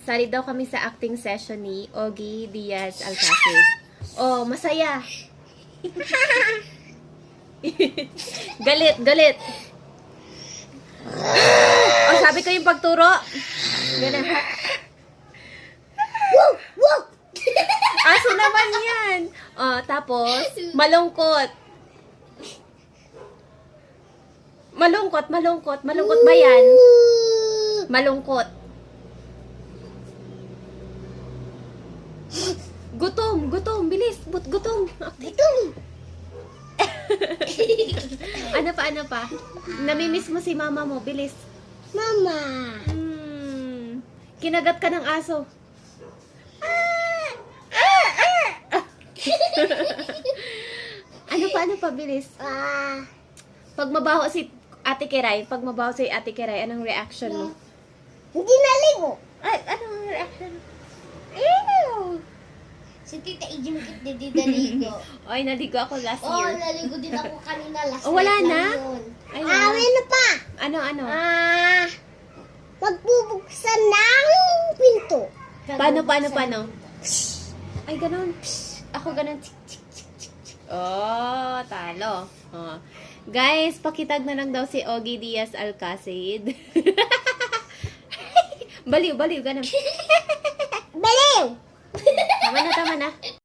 Sali daw kami sa acting session ni Ogie Diaz Alcacid. Oh, masaya. Galit, galit. Oh, sabi ko yung pagturo. Ganun. Aso naman yan. Oh, tapos, malungkot. Malungkot, malungkot. Malungkot ba yan? Malungkot. Gutom, gutom. Bilis, gutom. Gutom. Ano pa, ano pa? Namimiss mo si mama mo. Bilis. Mama. Kinagat ka ng aso. Ano pa, bilis? Pag mabaho si Ate Kiray, anong reaction mo? Hindi naligo. Ay, anong reaction? Ew. Si Tita Ijim kit di naligo. Oy, naligo ako last Oh, year. naligo din ako kanina last Oh, wala night na? lang yun. Ay, wala. Ano pa? Ano? Magbubuksan ng pinto. Paano? Ay, ganun. Ako ganun. Oh, talo. Oh. Guys, pakitag na lang daw si Ogie Diaz Alcacid. Baliw, ganun. Baliw! Tama na.